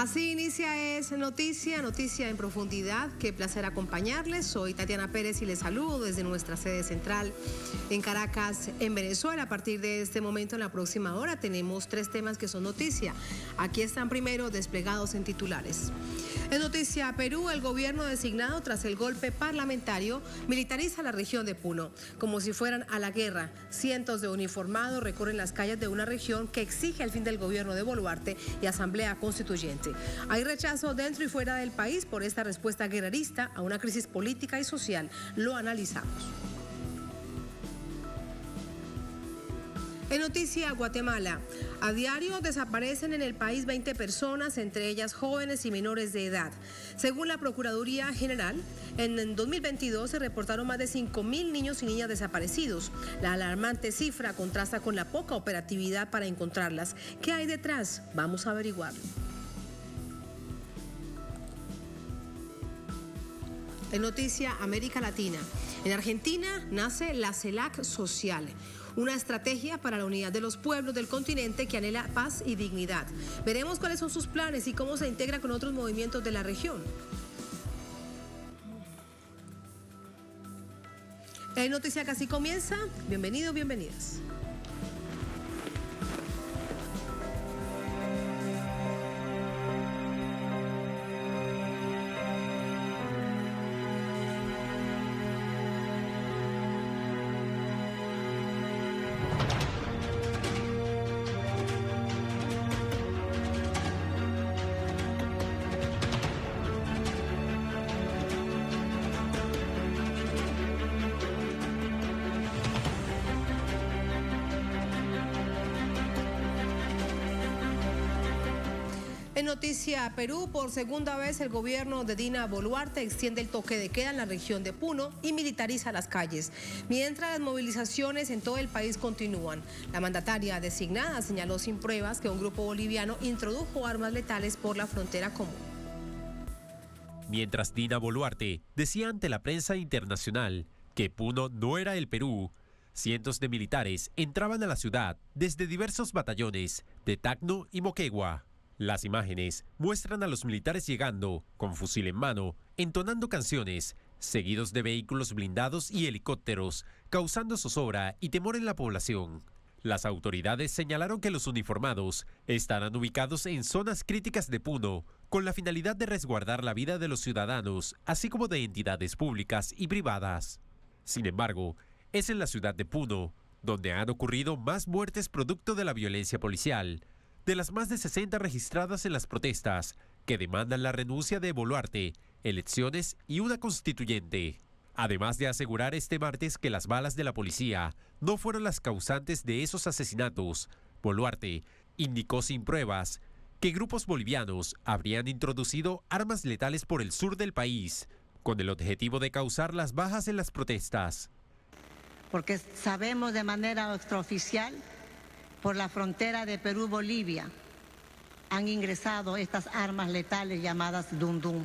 Así inicia Es Noticia, noticia en profundidad. Qué placer acompañarles. Soy Tatiana Pérez y les saludo desde nuestra sede central en Caracas, en Venezuela. A partir de este momento, en la próxima hora, tenemos 3 temas que son noticia. Aquí están primero desplegados en titulares. En noticia Perú, el gobierno designado tras el golpe parlamentario militariza la región de Puno, como si fueran a la guerra. Cientos de uniformados recorren las calles de una región que exige el fin del gobierno de Boluarte y asamblea constituyente. Hay rechazo dentro y fuera del país por esta respuesta guerrerista a una crisis política y social. Lo analizamos. En noticia Guatemala, a diario desaparecen en el país 20 personas, entre ellas jóvenes y menores de edad. Según la Procuraduría General, en 2022 se reportaron más de 5.000 niños y niñas desaparecidos. La alarmante cifra contrasta con la poca operatividad para encontrarlas. ¿Qué hay detrás? Vamos a averiguarlo. En noticia América Latina, en Argentina nace la CELAC Social, una estrategia para la unidad de los pueblos del continente que anhela paz y dignidad. Veremos cuáles son sus planes y cómo se integra con otros movimientos de la región. En noticia que así comienza, bienvenidos, bienvenidas. En noticia Perú, por segunda vez el gobierno de Dina Boluarte extiende el toque de queda en la región de Puno y militariza las calles, mientras las movilizaciones en todo el país continúan. La mandataria designada señaló sin pruebas que un grupo boliviano introdujo armas letales por la frontera común. Mientras Dina Boluarte decía ante la prensa internacional que Puno no era el Perú, cientos de militares entraban a la ciudad desde diversos batallones de Tacno y Moquegua. Las imágenes muestran a los militares llegando, con fusil en mano, entonando canciones, seguidos de vehículos blindados y helicópteros, causando zozobra y temor en la población. Las autoridades señalaron que los uniformados estarán ubicados en zonas críticas de Puno, con la finalidad de resguardar la vida de los ciudadanos, así como de entidades públicas y privadas. Sin embargo, es en la ciudad de Puno donde han ocurrido más muertes producto de la violencia policial, de las más de 60 registradas en las protestas que demandan la renuncia de Boluarte, elecciones y una constituyente. Además de asegurar este martes que las balas de la policía no fueron las causantes de esos asesinatos, Boluarte indicó sin pruebas que grupos bolivianos habrían introducido armas letales por el sur del país, con el objetivo de causar las bajas en las protestas. Porque sabemos de manera extraoficial, por la frontera de Perú-Bolivia, han ingresado estas armas letales llamadas Dundum,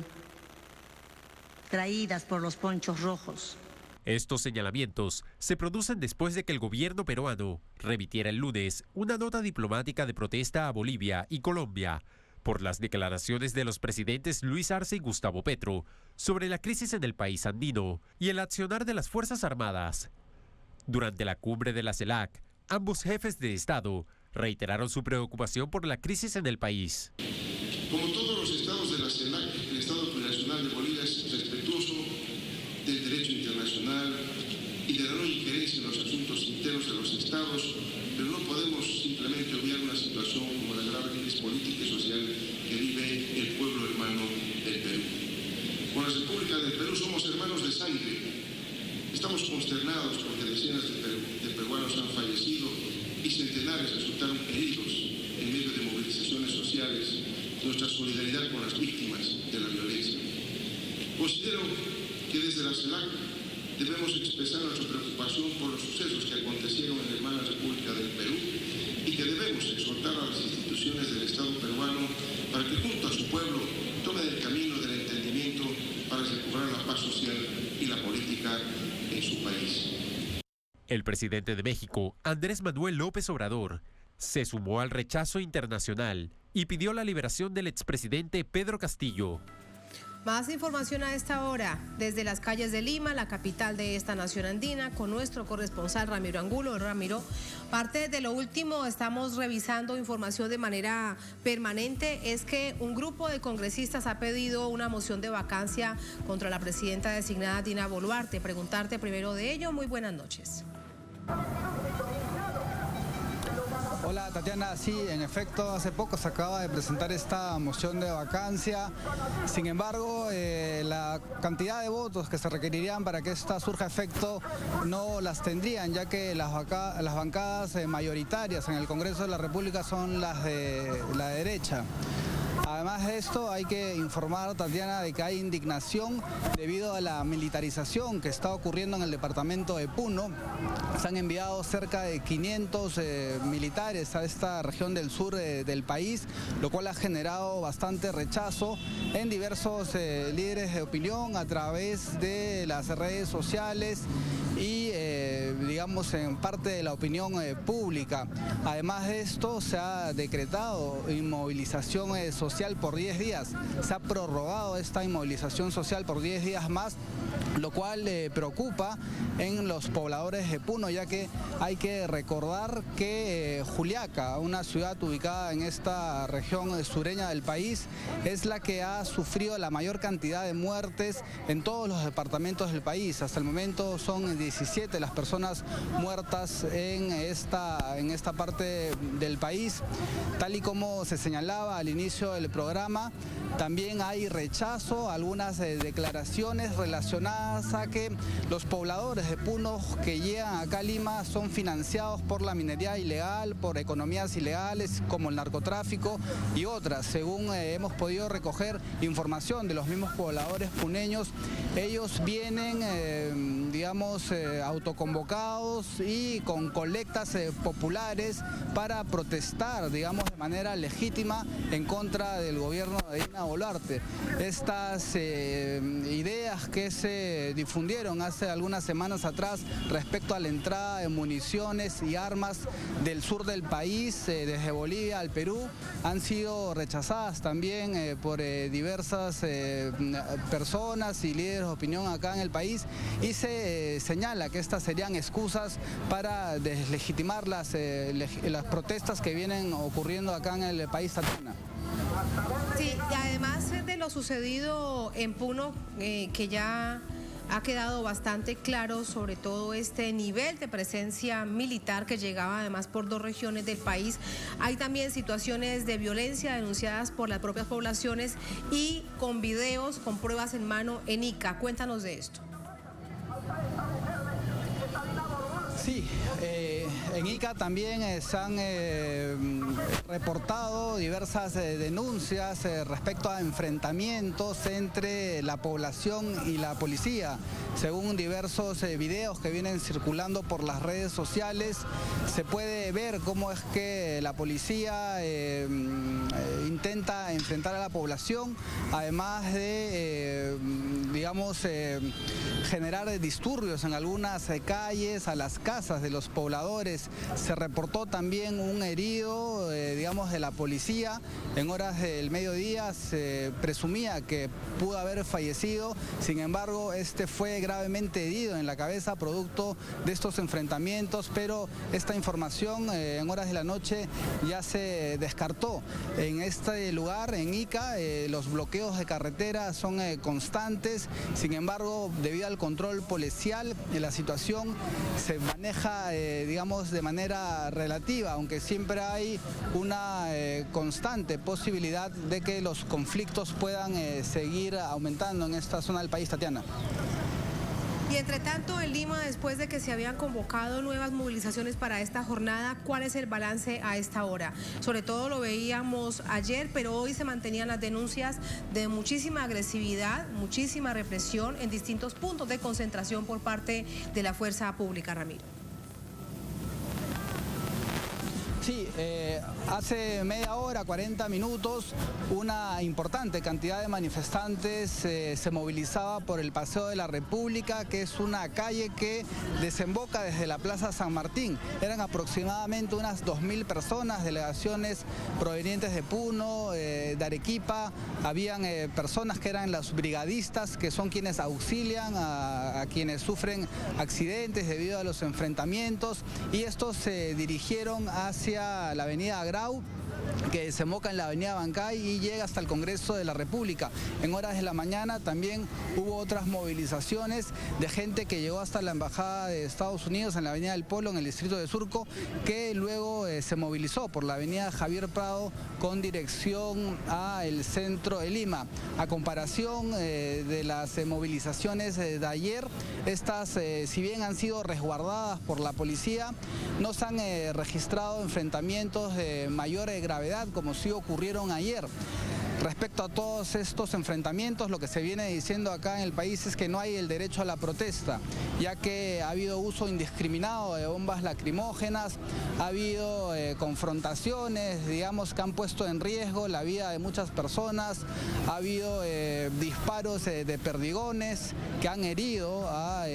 traídas por los ponchos rojos. Estos señalamientos se producen después de que el gobierno peruano remitiera el lunes una nota diplomática de protesta a Bolivia y Colombia por las declaraciones de los presidentes Luis Arce y Gustavo Petro sobre la crisis en el país andino y el accionar de las Fuerzas Armadas. Durante la cumbre de la CELAC, ambos jefes de Estado reiteraron su preocupación por la crisis en el país. Como todos los estados de la CELAC, el Estado Plurinacional de Bolivia es respetuoso del derecho internacional y de la no injerencia en los asuntos internos de los estados, pero no podemos simplemente obviar una situación como la grave crisis política y social que vive el pueblo hermano del Perú. Con la República del Perú somos hermanos de sangre. Estamos consternados porque decenas de peruanos han fallecido y centenares resultaron heridos en medio de movilizaciones sociales. Nuestra solidaridad con las víctimas de la violencia. Considero que desde la CELAC debemos expresar nuestra preocupación por los sucesos que acontecieron en la hermana República del Perú y que debemos exhortar a las instituciones del Estado peruano para que junto a su pueblo tomen el camino del entendimiento para recuperar la paz social y la política en su país. El presidente de México, Andrés Manuel López Obrador, Se sumó al rechazo internacional y pidió la liberación del expresidente Pedro Castillo. Más información a esta hora desde las calles de Lima, la capital de esta nación andina, con nuestro corresponsal Ramiro Angulo. Ramiro, parte de lo último, estamos revisando información de manera permanente, es que un grupo de congresistas ha pedido una moción de vacancia contra la presidenta designada Dina Boluarte. Preguntarte primero de ello. Muy buenas noches. Hola Tatiana, sí, en efecto, hace poco se acaba de presentar esta moción de vacancia. Sin embargo, la cantidad de votos que se requerirían para que esta surja efecto no las tendrían, ya que las bancadas mayoritarias en el Congreso de la República son las de la derecha. Además de esto, hay que informar, Tatiana, de que hay indignación debido a la militarización que está ocurriendo en el departamento de Puno. Se han enviado cerca de 500 militares a esta región del sur del país, lo cual ha generado bastante rechazo en diversos líderes de opinión a través de las redes sociales y, digamos, en parte de la opinión pública. Además de esto, se ha decretado inmovilización social por 10 días. Se ha prorrogado esta inmovilización social por 10 días más, lo cual preocupa en los pobladores de Puno, ya que hay que recordar que Juliaca, una ciudad ubicada en esta región sureña del país, es la que ha sufrido la mayor cantidad de muertes en todos los departamentos del país. Hasta el momento son 17 las personas muertas en esta parte del país. Tal y como se señalaba al inicio del programa, también hay rechazo a algunas declaraciones relacionadas a que los pobladores de Puno que llegan acá a Lima son financiados por la minería ilegal, por economías ilegales como el narcotráfico y otras. Según hemos podido recoger información de los mismos pobladores puneños, ellos vienen, digamos, autoconvocados y con colectas populares para protestar, digamos, de manera legítima en contra del gobierno de Dina Boluarte. Estas ideas que se difundieron hace algunas semanas atrás respecto a la entrada de municiones y armas del sur del país, desde Bolivia al Perú, han sido rechazadas también por diversas personas y líderes de opinión acá en el país, y se señala que estas serían excusas para deslegitimar las protestas que vienen ocurriendo acá en el país, Tatiana. Sí, y además de lo sucedido en Puno, que ya ha quedado bastante claro sobre todo este nivel de presencia militar que llegaba además por 2 regiones del país. Hay también situaciones de violencia denunciadas por las propias poblaciones y con videos, con pruebas en mano en Ica. Cuéntanos de esto. Sí, en Ica también se han reportado diversas denuncias respecto a enfrentamientos entre la población y la policía. Según diversos videos que vienen circulando por las redes sociales, se puede ver cómo es que la policía intenta enfrentar a la población, además de, digamos, generar disturbios en algunas calles, a las casas de los pobladores. Se reportó también un herido, digamos, de la policía. En horas del mediodía se presumía que pudo haber fallecido, sin embargo, este fue gravemente herido en la cabeza producto de estos enfrentamientos, pero esta información en horas de la noche ya se descartó. En este lugar, en Ica, los bloqueos de carretera son constantes, sin embargo, debido al control policial, la situación se maneja, digamos, de manera relativa, aunque siempre hay una constante posibilidad de que los conflictos puedan seguir aumentando en esta zona del país, Tatiana. Y entre tanto, en Lima, después de que se habían convocado nuevas movilizaciones para esta jornada, ¿cuál es el balance a esta hora? Sobre todo lo veíamos ayer, pero hoy se mantenían las denuncias de muchísima agresividad, muchísima represión en distintos puntos de concentración por parte de la fuerza pública, Ramiro. Sí, hace media hora, 40 minutos, una importante cantidad de manifestantes se movilizaba por el Paseo de la República, que es una calle que desemboca desde la Plaza San Martín. Eran aproximadamente unas 2.000 personas, delegaciones provenientes de Puno, de Arequipa. Habían personas que eran los brigadistas, que son quienes auxilian a quienes sufren accidentes debido a los enfrentamientos, y estos se dirigieron hacia la avenida Grau, que desemboca en la avenida Bancay y llega hasta el Congreso de la República. En horas de la mañana también hubo otras movilizaciones de gente que llegó hasta la Embajada de Estados Unidos en la avenida del Polo, en el distrito de Surco, que luego se movilizó por la avenida Javier Prado con dirección al centro de Lima. A comparación de las movilizaciones de ayer, estas, si bien han sido resguardadas por la policía, no se han registrado enfrentamientos de mayor gravedad como sí ocurrieron ayer. Respecto a todos estos enfrentamientos, lo que se viene diciendo acá en el país es que no hay el derecho a la protesta, ya que ha habido uso indiscriminado de bombas lacrimógenas, ha habido confrontaciones, digamos, que han puesto en riesgo la vida de muchas personas, ha habido disparos de perdigones que han herido a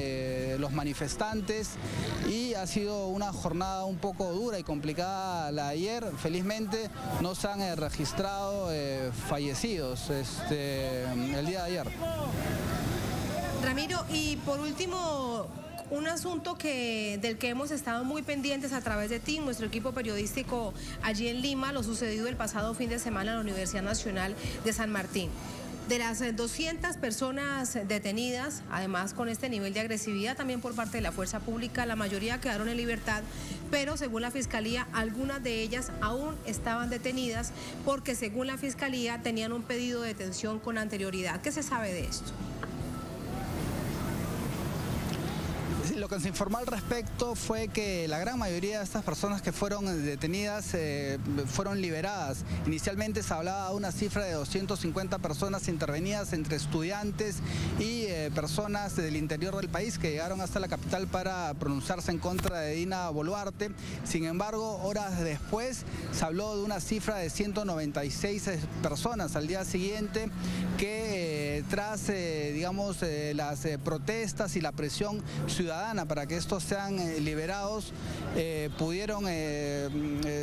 los manifestantes, y ha sido una jornada un poco dura y complicada la de ayer. Felizmente no se han registrado fallecidos el día de ayer. Ramiro, y por último, un asunto del que hemos estado muy pendientes a través de ti, nuestro equipo periodístico allí en Lima, lo sucedido el pasado fin de semana en la Universidad Nacional de San Martín. De las 200 personas detenidas, además con este nivel de agresividad también por parte de la fuerza pública, la mayoría quedaron en libertad, pero según la Fiscalía, algunas de ellas aún estaban detenidas porque según la Fiscalía tenían un pedido de detención con anterioridad. ¿Qué se sabe de esto? Lo que se informó al respecto fue que la gran mayoría de estas personas que fueron detenidas fueron liberadas. Inicialmente se hablaba de una cifra de 250 personas intervenidas entre estudiantes y personas del interior del país que llegaron hasta la capital para pronunciarse en contra de Dina Boluarte. Sin embargo, horas después se habló de una cifra de 196 personas al día siguiente que tras digamos, las protestas y la presión ciudadana para que estos sean liberados, pudieron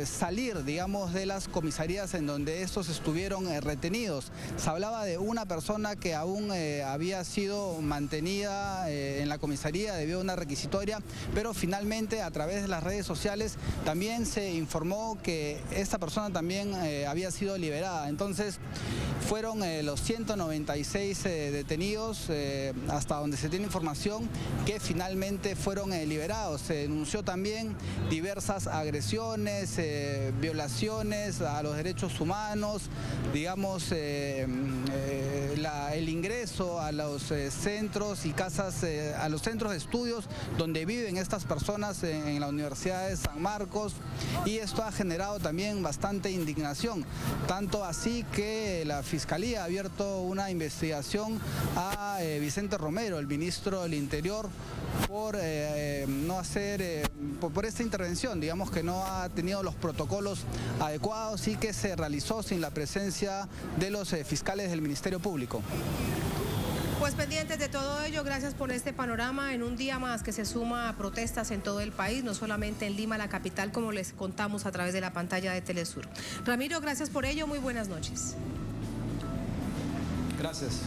salir, digamos, de las comisarías en donde estos estuvieron retenidos. Se hablaba de una persona que aún había sido mantenida en la comisaría debido a una requisitoria, pero finalmente a través de las redes sociales también se informó que esta persona también había sido liberada. Entonces fueron los 196 detenidos, hasta donde se tiene información, que finalmente fueron liberados. Se denunció también diversas agresiones, violaciones a los derechos humanos, digamos, el ingreso a los centros y casas, a los centros de estudios donde viven estas personas en la Universidad de San Marcos, y esto ha generado también bastante indignación, tanto así que la Fiscalía ha abierto una investigación a Vicente Romero, el ministro del Interior, por no hacer, por esta intervención, digamos que no ha tenido los protocolos adecuados y que se realizó sin la presencia de los fiscales del Ministerio Público. Pues pendientes de todo ello, gracias por este panorama en un día más que se suma a protestas en todo el país, no solamente en Lima, la capital, como les contamos a través de la pantalla de Telesur. Ramiro, gracias por ello, muy buenas noches. Gracias.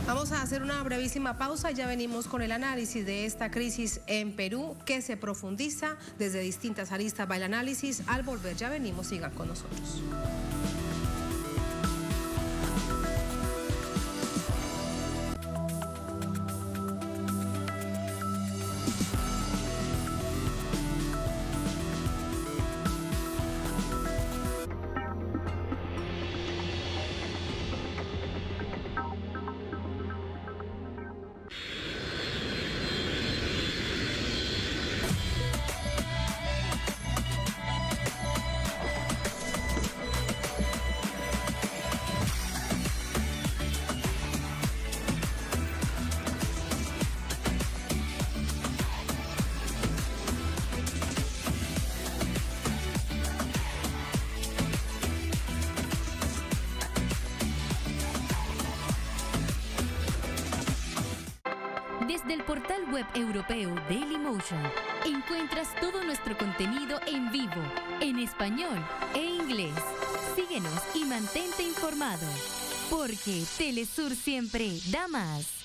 Vamos a hacer una brevísima pausa, ya venimos con el análisis de esta crisis en Perú que se profundiza desde distintas aristas. Va el análisis, al volver ya venimos, sigan con nosotros. portal web europeo Dailymotion encuentras todo nuestro contenido en vivo, en español e inglés. Síguenos y mantente informado, porque Telesur siempre da más.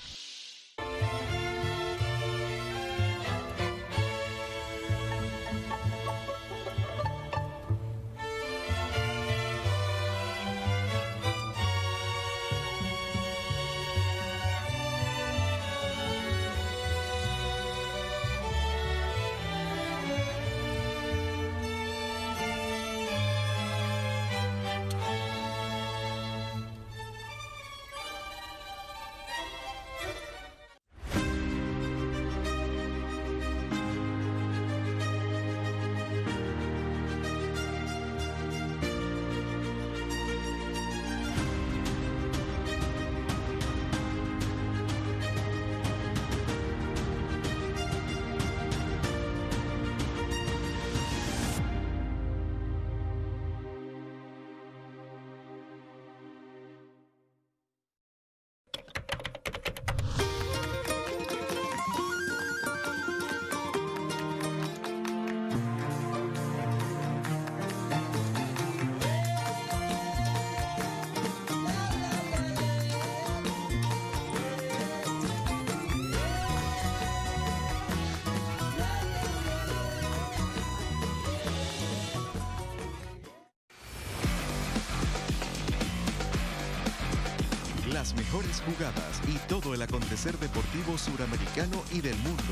Las mejores jugadas y todo el acontecer deportivo suramericano y del mundo.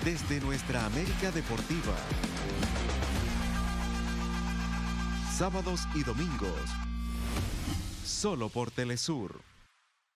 Desde nuestra América Deportiva. Sábados y domingos. Solo por Telesur.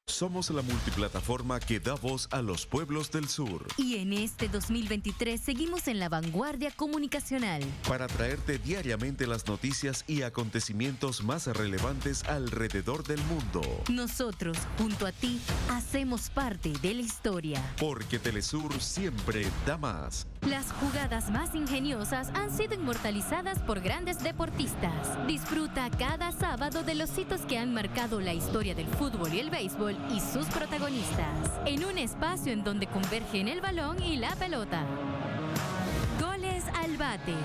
Somos la multiplataforma que da voz a los pueblos del sur. Y en este 2023 seguimos en la vanguardia comunicacional. Para traerte diariamente las noticias y acontecimientos más relevantes alrededor del mundo. Nosotros, junto a ti, hacemos parte de la historia. Porque Telesur siempre da más. Las jugadas más ingeniosas han sido inmortalizadas por grandes deportistas. Disfruta cada sábado de los hitos que han marcado la historia del fútbol y el béisbol y sus protagonistas, en un espacio en donde convergen el balón y la pelota. Goles al bate.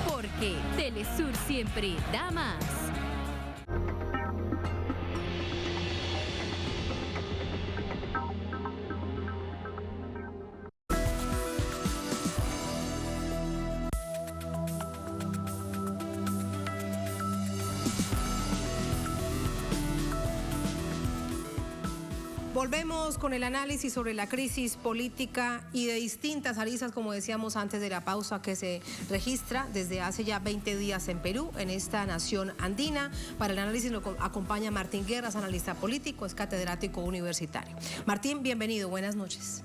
Porque Telesur siempre da más. Volvemos con el análisis sobre la crisis política y de distintas aristas, como decíamos antes de la pausa, que se registra desde hace ya 20 días en Perú, en esta nación andina. Para el análisis lo acompaña Martín Guerras, analista político, es catedrático universitario. Martín, bienvenido, buenas noches.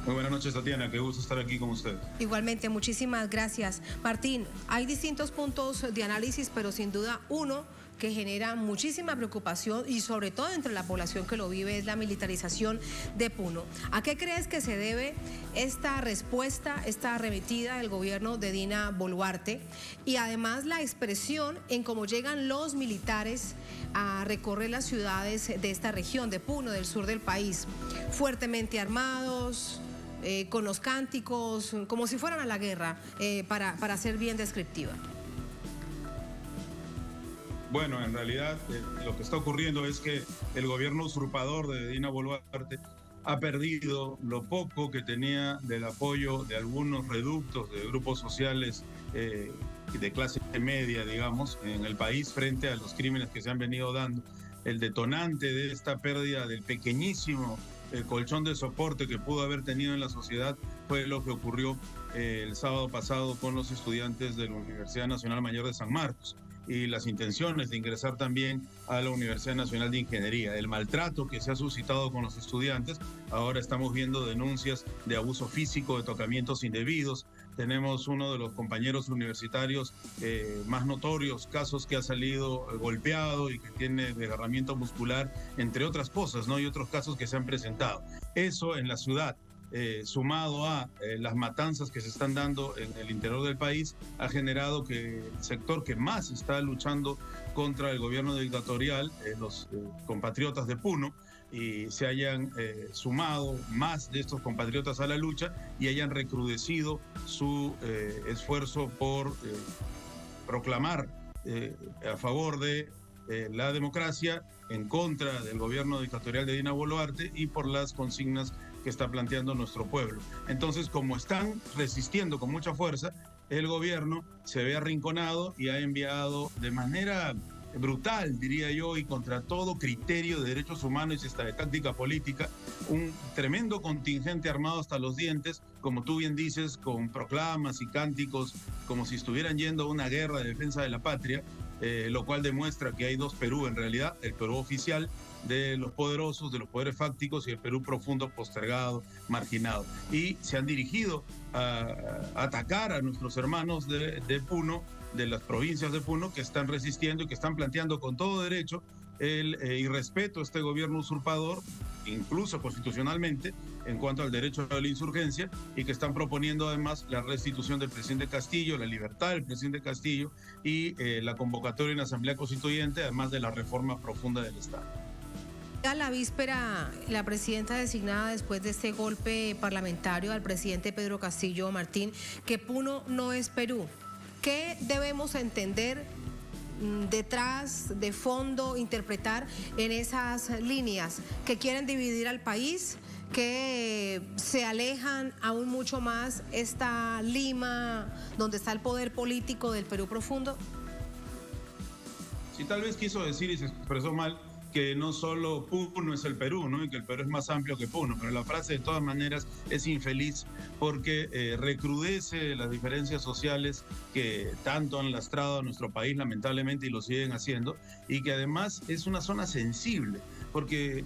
Muy buenas noches, Tatiana, qué gusto estar aquí con usted. Igualmente, muchísimas gracias. Martín, hay distintos puntos de análisis, pero sin duda uno que genera muchísima preocupación y sobre todo entre la población que lo vive es la militarización de Puno. ¿A qué crees que se debe esta respuesta, esta arremetida del gobierno de Dina Boluarte y además la expresión en cómo llegan los militares a recorrer las ciudades de esta región de Puno, del sur del país, fuertemente armados, con los cánticos, como si fueran a la guerra, para ser bien descriptiva? Bueno, en realidad lo que está ocurriendo es que el gobierno usurpador de Dina Boluarte ha perdido lo poco que tenía del apoyo de algunos reductos de grupos sociales de clase media, digamos, en el país frente a los crímenes que se han venido dando. El detonante de esta pérdida del pequeñísimo colchón de soporte que pudo haber tenido en la sociedad fue lo que ocurrió el sábado pasado con los estudiantes de la Universidad Nacional Mayor de San Marcos y las intenciones de ingresar también a la Universidad Nacional de Ingeniería. El maltrato que se ha suscitado con los estudiantes, ahora estamos viendo denuncias de abuso físico, de tocamientos indebidos. Tenemos uno de los compañeros universitarios más notorios, casos que ha salido golpeado y que tiene desgarramiento muscular, entre otras cosas, ¿no? Y otros casos que se han presentado. Eso en la ciudad. sumado a las matanzas que se están dando en el interior del país, ha generado que el sector que más está luchando contra el gobierno dictatorial, los compatriotas de Puno, y se hayan sumado más de estos compatriotas a la lucha y hayan recrudecido su esfuerzo por proclamar a favor de la democracia, en contra del gobierno dictatorial de Dina Boluarte y por las consignas que está planteando nuestro pueblo. Entonces, como están resistiendo con mucha fuerza, el gobierno se ve arrinconado y ha enviado de manera brutal, diría yo, y contra todo criterio de derechos humanos y hasta de táctica política, un tremendo contingente armado hasta los dientes, como tú bien dices, con proclamas y cánticos, como si estuvieran yendo a una guerra de defensa de la patria, lo cual demuestra que hay dos Perú en realidad, el Perú oficial de los poderosos, de los poderes fácticos, y el Perú profundo, postergado, marginado. Y se han dirigido a atacar a nuestros hermanos de Puno, de las provincias de Puno, que están resistiendo y que están planteando con todo derecho el irrespeto a este gobierno usurpador, incluso constitucionalmente, en cuanto al derecho a la insurgencia, y que están proponiendo además la restitución del presidente Castillo, la libertad del presidente Castillo y la convocatoria en la Asamblea Constituyente, además de la reforma profunda del Estado. A la víspera, la presidenta designada después de este golpe parlamentario al presidente Pedro Castillo, Martín, que Puno no es Perú. ¿Qué debemos entender detrás, de fondo, interpretar en esas líneas que quieren dividir al país, que se alejan aún mucho más esta Lima, donde está el poder político del Perú profundo? Sí, tal vez quiso decir y se expresó mal que no solo Puno es el Perú, ¿no? Y que el Perú es más amplio que Puno, pero la frase de todas maneras es infeliz porque recrudece las diferencias sociales que tanto han lastrado a nuestro país lamentablemente y lo siguen haciendo, y que además es una zona sensible, porque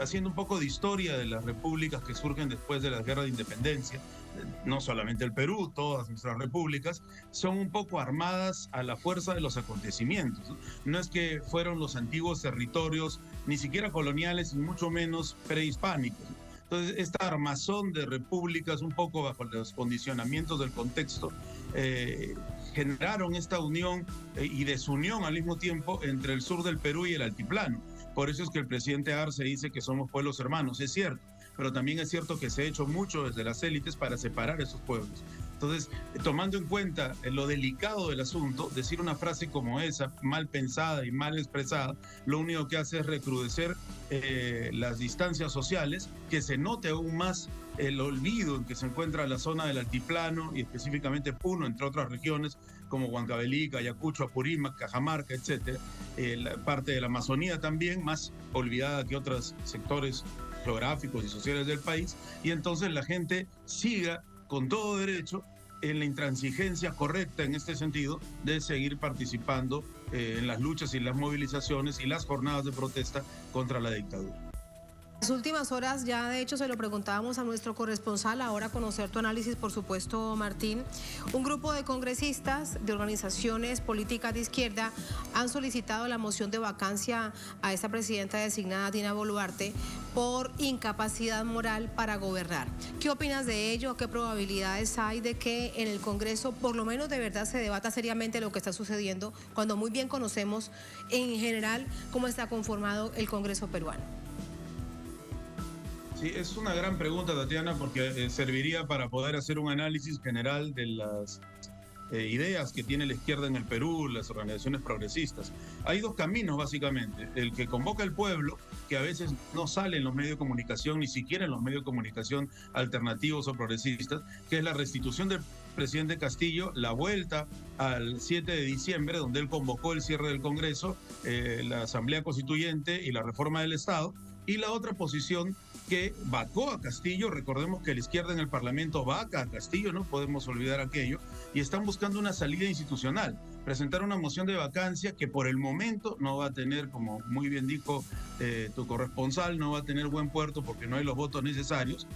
haciendo un poco de historia de las repúblicas que surgen después de la guerra de independencia, no solamente el Perú, todas nuestras repúblicas, son un poco armadas a la fuerza de los acontecimientos. No es que fueron los antiguos territorios, ni siquiera coloniales, ni mucho menos prehispánicos. Entonces, esta armazón de repúblicas, un poco bajo los condicionamientos del contexto, generaron esta unión y desunión al mismo tiempo entre el sur del Perú y el altiplano. Por eso es que el presidente Arce dice que somos pueblos hermanos, es cierto, pero también es cierto que se ha hecho mucho desde las élites para separar esos pueblos. Entonces, tomando en cuenta lo delicado del asunto, decir una frase como esa, mal pensada y mal expresada, lo único que hace es recrudecer las distancias sociales, que se note aún más el olvido en que se encuentra la zona del altiplano y específicamente Puno, entre otras regiones como Huancavelica, Ayacucho, Apurímac, Cajamarca, etc. La parte de la Amazonía también, más olvidada que otros sectores geográficos y sociales del país, y entonces la gente siga con todo derecho en la intransigencia correcta en este sentido de seguir participando en las luchas y las movilizaciones y las jornadas de protesta contra la dictadura. Las últimas horas, ya de hecho se lo preguntábamos a nuestro corresponsal, ahora conocer tu análisis, por supuesto, Martín. Un grupo de congresistas de organizaciones políticas de izquierda han solicitado la moción de vacancia a esta presidenta designada, Dina Boluarte, por incapacidad moral para gobernar. ¿Qué opinas de ello? ¿Qué probabilidades hay de que en el Congreso, por lo menos de verdad, se debata seriamente lo que está sucediendo, cuando muy bien conocemos en general cómo está conformado el Congreso peruano? Sí, es una gran pregunta, Tatiana, porque serviría para poder hacer un análisis general de las ideas que tiene la izquierda en el Perú, las organizaciones progresistas. Hay dos caminos, básicamente. El que convoca el pueblo, que a veces no sale en los medios de comunicación, ni siquiera en los medios de comunicación alternativos o progresistas, que es la restitución del presidente Castillo, la vuelta al 7 de diciembre, donde él convocó el cierre del Congreso, la Asamblea Constituyente y la reforma del Estado, y la otra posición que vacó a Castillo. Recordemos que la izquierda en el Parlamento vaca a Castillo, no podemos olvidar aquello, y están buscando una salida institucional, presentar una moción de vacancia que por el momento no va a tener, como muy bien dijo tu corresponsal, no va a tener buen puerto porque no hay los votos necesarios,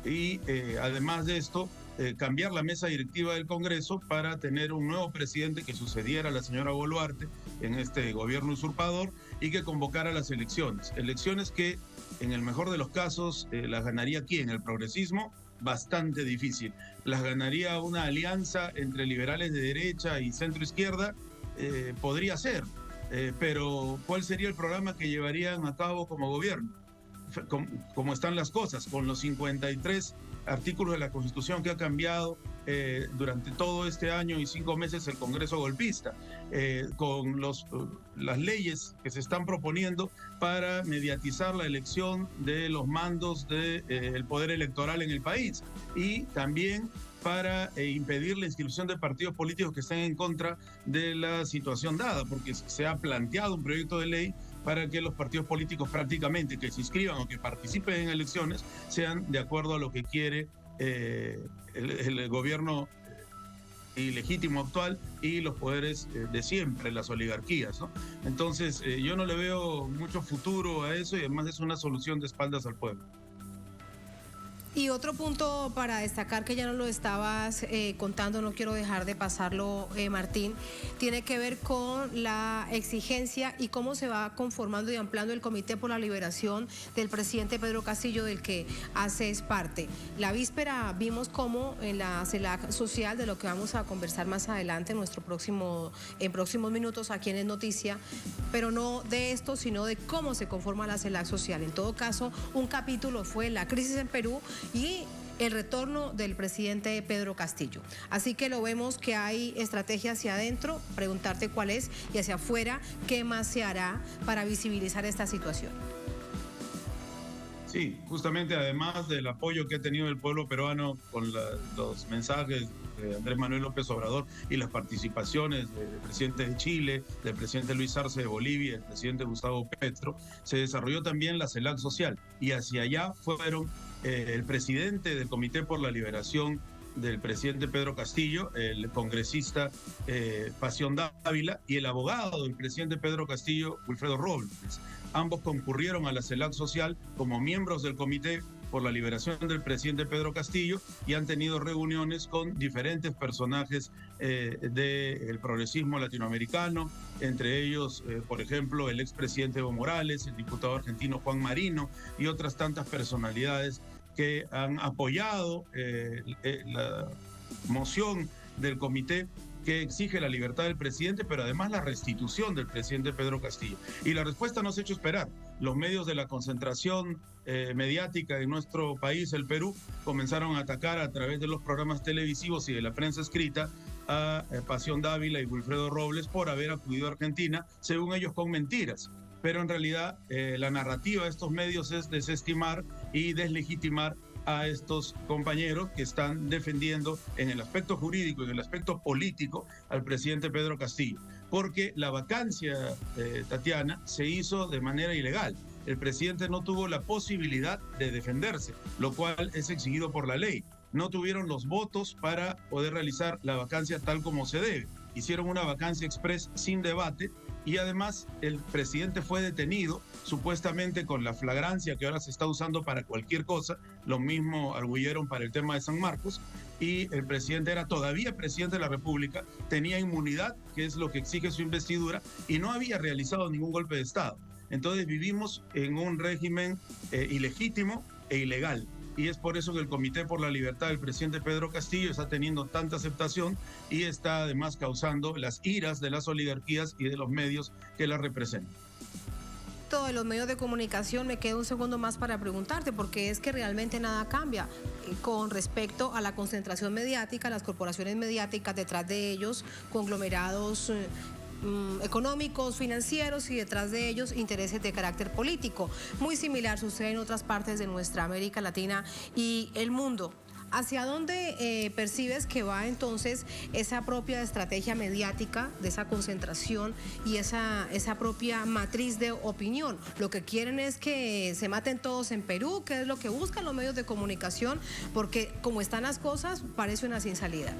y además de esto, cambiar la mesa directiva del Congreso para tener un nuevo presidente que sucediera a la señora Boluarte en este gobierno usurpador y que convocara las elecciones. Elecciones que, en el mejor de los casos, las ganaría ¿quién? El progresismo. Bastante difícil. Las ganaría una alianza entre liberales de derecha y centro izquierda, podría ser, pero ¿cuál sería el programa que llevarían a cabo como gobierno? Como están las cosas, con los 53 artículos de la Constitución que ha cambiado durante todo este año y 5 meses el Congreso golpista, con las leyes que se están proponiendo para mediatizar la elección de los mandos del poder electoral en el país, y también para impedir la inscripción de partidos políticos que estén en contra de la situación dada, porque se ha planteado un proyecto de ley para que los partidos políticos prácticamente que se inscriban o que participen en elecciones sean de acuerdo a lo que quiere el gobierno ilegítimo actual y los poderes de siempre, las oligarquías, ¿no? Entonces, yo no le veo mucho futuro a eso, y además es una solución de espaldas al pueblo. Y otro punto para destacar, que ya no lo estabas contando, no quiero dejar de pasarlo, Martín, tiene que ver con la exigencia y cómo se va conformando y ampliando el Comité por la Liberación del presidente Pedro Castillo, del que haces parte. La víspera vimos cómo en la CELAC social, de lo que vamos a conversar más adelante en próximos minutos aquí en Es Noticia, pero no de esto, sino de cómo se conforma la CELAC social. En todo caso, un capítulo fue la crisis en Perú y el retorno del presidente Pedro Castillo. Así que lo vemos que hay estrategia hacia adentro, preguntarte cuál es, y hacia afuera, qué más se hará para visibilizar esta situación. Sí, justamente además del apoyo que ha tenido el pueblo peruano con los mensajes de Andrés Manuel López Obrador y las participaciones del presidente de Chile, del presidente Luis Arce de Bolivia, del presidente Gustavo Petro, se desarrolló también la CELAC social, y hacia allá fueron el presidente del Comité por la Liberación del presidente Pedro Castillo, el congresista Pasión Dávila, y el abogado del presidente Pedro Castillo, Wilfredo Robles. Ambos concurrieron a la CELAC social como miembros del Comité por la Liberación del presidente Pedro Castillo, y han tenido reuniones con diferentes personajes del progresismo latinoamericano, entre ellos, por ejemplo, el expresidente Evo Morales, el diputado argentino Juan Marino y otras tantas personalidades que han apoyado la moción del comité que exige la libertad del presidente, pero además la restitución del presidente Pedro Castillo. Y la respuesta no se ha hecho esperar. Los medios de la concentración mediática en nuestro país, el Perú, comenzaron a atacar a través de los programas televisivos y de la prensa escrita a Pasión Dávila y Wilfredo Robles por haber acudido a Argentina, según ellos con mentiras. Pero en realidad la narrativa de estos medios es desestimar y deslegitimar a estos compañeros que están defendiendo en el aspecto jurídico y en el aspecto político al presidente Pedro Castillo. Porque la vacancia, Tatiana, se hizo de manera ilegal. El presidente no tuvo la posibilidad de defenderse, lo cual es exigido por la ley. No tuvieron los votos para poder realizar la vacancia tal como se debe. Hicieron una vacancia express sin debate, y además el presidente fue detenido supuestamente con la flagrancia que ahora se está usando para cualquier cosa. Lo mismo arguyeron para el tema de San Marcos, y el presidente era todavía presidente de la República, tenía inmunidad, que es lo que exige su investidura, y no había realizado ningún golpe de Estado. Entonces vivimos en un régimen ilegítimo e ilegal. Y es por eso que el Comité por la Libertad del presidente Pedro Castillo está teniendo tanta aceptación y está además causando las iras de las oligarquías y de los medios que la representan. De los medios de comunicación, me queda un segundo más para preguntarte, porque es que realmente nada cambia con respecto a la concentración mediática, las corporaciones mediáticas, detrás de ellos conglomerados económicos, financieros, y detrás de ellos intereses de carácter político. Muy similar sucede en otras partes de nuestra América Latina y el mundo. ¿Hacia dónde percibes que va entonces esa propia estrategia mediática de esa concentración y esa propia matriz de opinión? Lo que quieren es que se maten todos en Perú, que es lo que buscan los medios de comunicación, porque como están las cosas, parece una sin salida.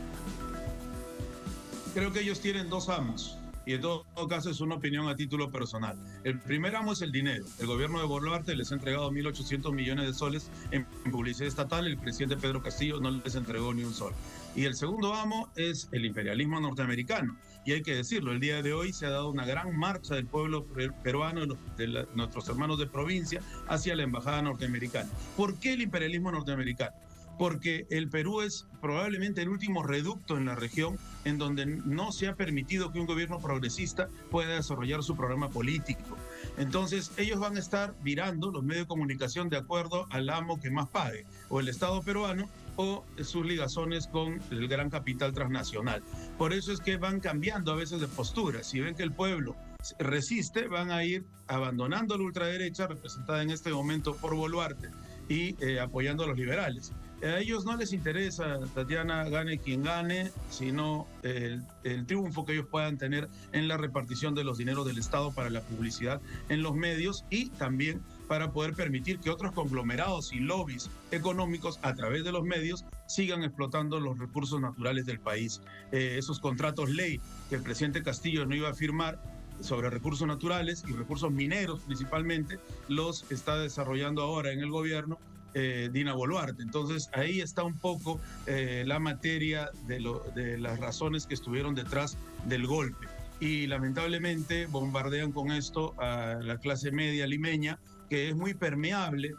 Creo que ellos tienen dos amos. y en todo caso es una opinión a título personal. El primer amo es el dinero. El gobierno de Boluarte les ha entregado 1.800 millones de soles en publicidad estatal, el presidente Pedro Castillo no les entregó ni un sol. Y el segundo amo es el imperialismo norteamericano. Y hay que decirlo, el día de hoy se ha dado una gran marcha del pueblo peruano, de nuestros hermanos de provincia, hacia la embajada norteamericana. ¿Por qué el imperialismo norteamericano? Porque el Perú es probablemente el último reducto en la región en donde no se ha permitido que un gobierno progresista pueda desarrollar su programa político. Entonces, ellos van a estar virando los medios de comunicación de acuerdo al amo que más pague, o el Estado peruano, o sus ligazones con el gran capital transnacional. Por eso es que van cambiando a veces de postura. Si ven que el pueblo resiste, van a ir abandonando la ultraderecha, representada en este momento por Boluarte, y apoyando a los liberales. A ellos no les interesa, Tatiana, gane quien gane, sino el triunfo que ellos puedan tener en la repartición de los dineros del Estado para la publicidad en los medios y también para poder permitir que otros conglomerados y lobbies económicos a través de los medios sigan explotando los recursos naturales del país. Esos contratos ley que el presidente Castillo no iba a firmar sobre recursos naturales y recursos mineros principalmente, los está desarrollando ahora en el gobierno Dina Boluarte. Entonces ahí está un poco la materia de las razones que estuvieron detrás del golpe. Y lamentablemente bombardean con esto a la clase media limeña, que es muy permeable,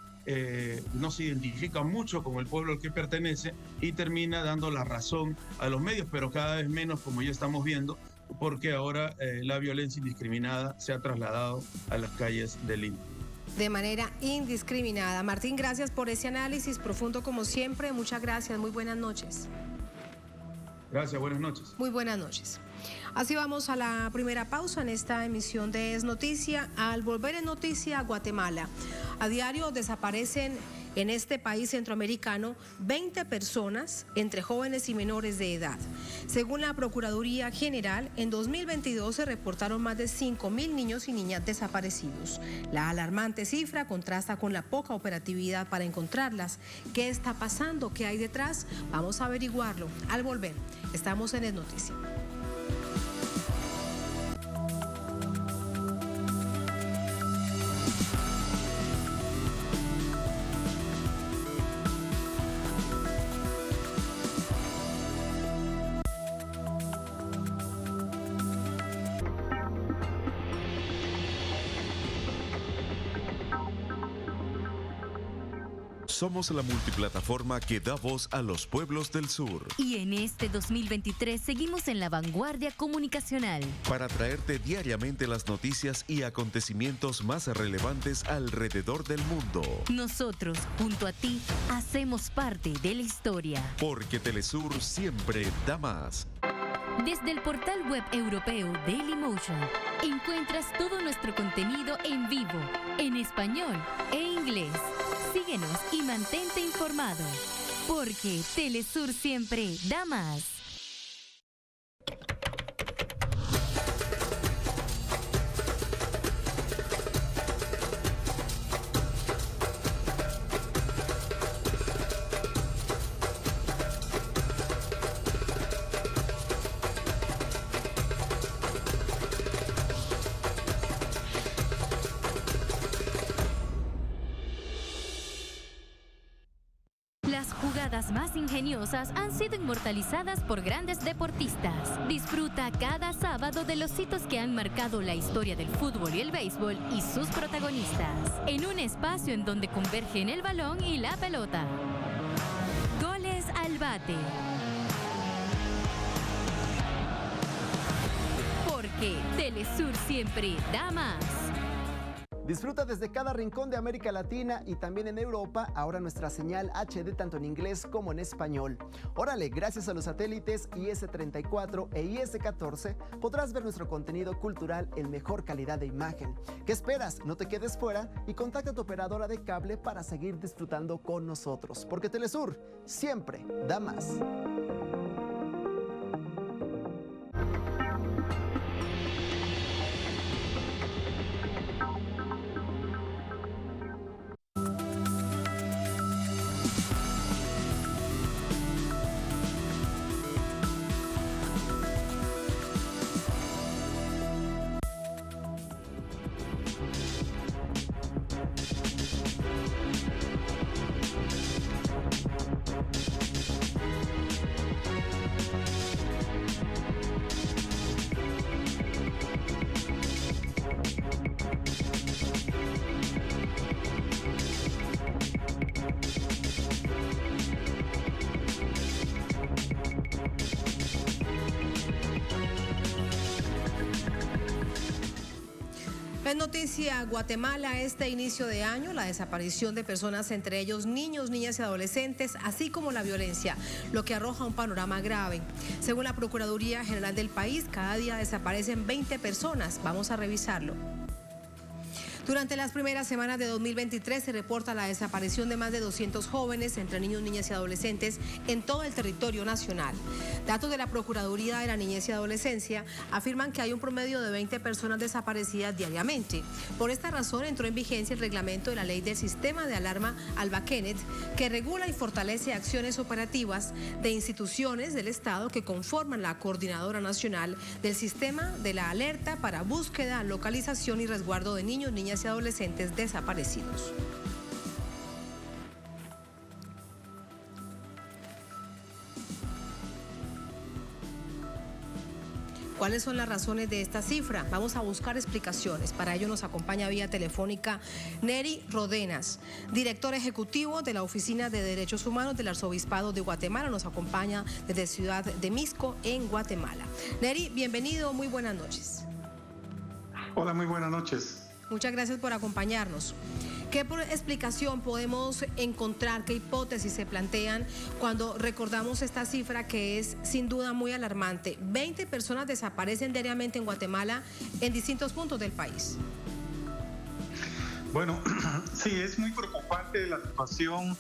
no se identifica mucho con el pueblo al que pertenece y termina dando la razón a los medios, pero cada vez menos, como ya estamos viendo, porque ahora la violencia indiscriminada se ha trasladado a las calles de Lima. De manera indiscriminada. Martín, gracias por ese análisis profundo como siempre. Muchas gracias. Muy buenas noches. Gracias, buenas noches. Muy buenas noches. Así vamos a la primera pausa en esta emisión de Es Noticia. Al volver en Noticia, Guatemala. A diario desaparecen en este país centroamericano 20 personas entre jóvenes y menores de edad. Según la Procuraduría General, en 2022 se reportaron más de 5.000 niños y niñas desaparecidos. La alarmante cifra contrasta con la poca operatividad para encontrarlas. ¿Qué está pasando? ¿Qué hay detrás? Vamos a averiguarlo. Al volver, estamos en Es Noticia. Somos la multiplataforma que da voz a los pueblos del sur. Y en este 2023 seguimos en la vanguardia comunicacional. Para traerte diariamente las noticias y acontecimientos más relevantes alrededor del mundo. Nosotros, junto a ti, hacemos parte de la historia. Porque Telesur siempre da más. Desde el portal web europeo Dailymotion, encuentras todo nuestro contenido en vivo, en español e inglés. Síguenos y mantente informado, porque Telesur siempre da más. Las más ingeniosas han sido inmortalizadas por grandes deportistas. Disfruta cada sábado de los hitos que han marcado la historia del fútbol y el béisbol y sus protagonistas, en un espacio en donde convergen el balón y la pelota. Goles al bate. Porque Telesur siempre da más. Disfruta desde cada rincón de América Latina y también en Europa, ahora nuestra señal HD tanto en inglés como en español. Órale, gracias a los satélites IS-34 e IS-14 podrás ver nuestro contenido cultural en mejor calidad de imagen. ¿Qué esperas? No te quedes fuera y contacta a tu operadora de cable para seguir disfrutando con nosotros, porque Telesur siempre da más. Es noticia Guatemala este inicio de año, la desaparición de personas, entre ellos niños, niñas y adolescentes, así como la violencia, lo que arroja un panorama grave. Según la Procuraduría General del país, cada día desaparecen 20 personas. Vamos a revisarlo. Durante las primeras semanas de 2023 se reporta la desaparición de más de 200 jóvenes, entre niños, niñas y adolescentes, en todo el territorio nacional. Datos de la Procuraduría de la Niñez y Adolescencia afirman que hay un promedio de 20 personas desaparecidas diariamente. Por esta razón entró en vigencia el reglamento de la Ley del Sistema de Alarma Alba Kenneth, que regula y fortalece acciones operativas de instituciones del Estado que conforman la Coordinadora Nacional del Sistema de la Alerta para Búsqueda, Localización y Resguardo de Niños, Niñas y adolescentes desaparecidos. ¿Cuáles son las razones de esta cifra? Vamos a buscar explicaciones. Para ello nos acompaña vía telefónica Neri Rodenas, director ejecutivo de la Oficina de Derechos Humanos del Arzobispado de Guatemala. Nos acompaña desde Ciudad de Mixco, en Guatemala. Neri, bienvenido, muy buenas noches. Hola, muy buenas noches. Muchas gracias por acompañarnos. ¿Qué explicación podemos encontrar, qué hipótesis se plantean cuando recordamos esta cifra que es sin duda muy alarmante? 20 personas desaparecen diariamente en Guatemala en distintos puntos del país. Bueno, sí, es muy preocupante la situación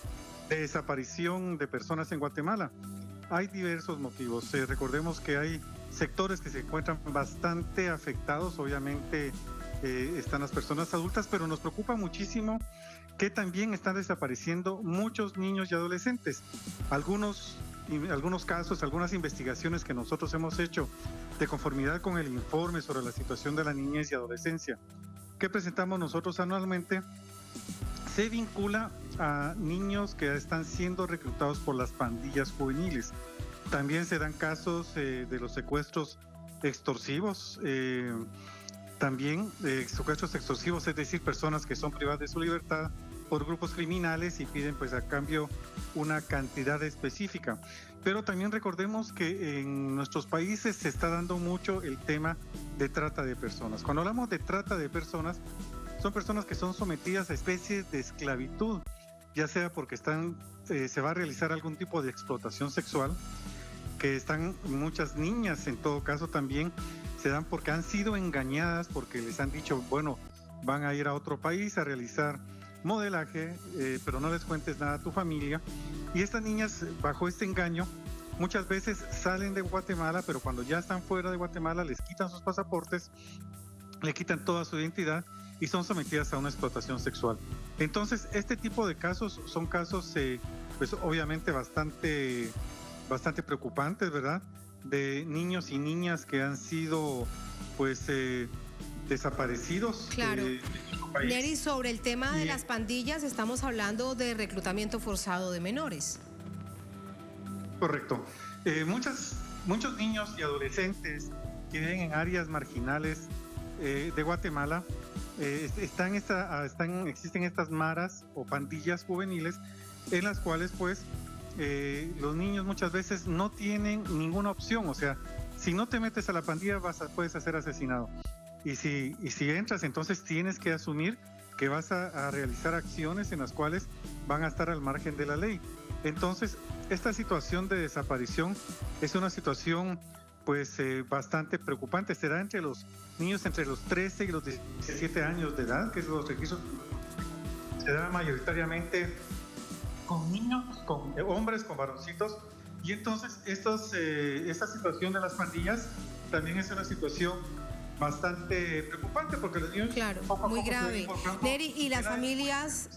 de desaparición de personas en Guatemala. Hay diversos motivos. Recordemos que hay sectores que se encuentran bastante afectados, obviamente. Están las personas adultas, pero nos preocupa muchísimo que también están desapareciendo muchos niños y adolescentes. Algunos casos, algunas investigaciones que nosotros hemos hecho de conformidad con el informe sobre la situación de la niñez y adolescencia que presentamos nosotros anualmente, se vincula a niños que están siendo reclutados por las pandillas juveniles. También se dan casos de los secuestros extorsivos, también secuestros extorsivos, es decir, personas que son privadas de su libertad por grupos criminales y piden pues a cambio una cantidad específica. Pero también recordemos que en nuestros países se está dando mucho el tema de trata de personas. Cuando hablamos de trata de personas, son personas que son sometidas a especies de esclavitud, ya sea porque se va a realizar algún tipo de explotación sexual, que están muchas niñas en todo caso también, se dan porque han sido engañadas, porque les han dicho, bueno, van a ir a otro país a realizar modelaje, pero no les cuentes nada a tu familia. Y estas niñas, bajo este engaño, muchas veces salen de Guatemala, pero cuando ya están fuera de Guatemala, les quitan sus pasaportes, le quitan toda su identidad y son sometidas a una explotación sexual. Entonces, este tipo de casos son casos, pues obviamente bastante preocupantes, ¿verdad?, de niños y niñas que han sido pues desaparecidos. Claro. Neri, sobre el tema de las pandillas, estamos hablando de reclutamiento forzado de menores. Correcto. Muchos niños y adolescentes que viven en áreas marginales de Guatemala, existen estas maras o pandillas juveniles en las cuales pues los niños muchas veces no tienen ninguna opción. O sea, si no te metes a la pandilla puedes ser asesinado, y si entras, entonces tienes que asumir que vas a realizar acciones en las cuales van a estar al margen de la ley. Entonces, esta situación de desaparición es una situación pues bastante preocupante. Se da entre los niños entre los 13 y los 17 años de edad, que es los registros. Se da mayoritariamente con niños, con hombres, con varoncitos, y entonces esta situación de las pandillas también es una situación bastante preocupante, porque los niños... Claro, muy grave. Neri, y las familias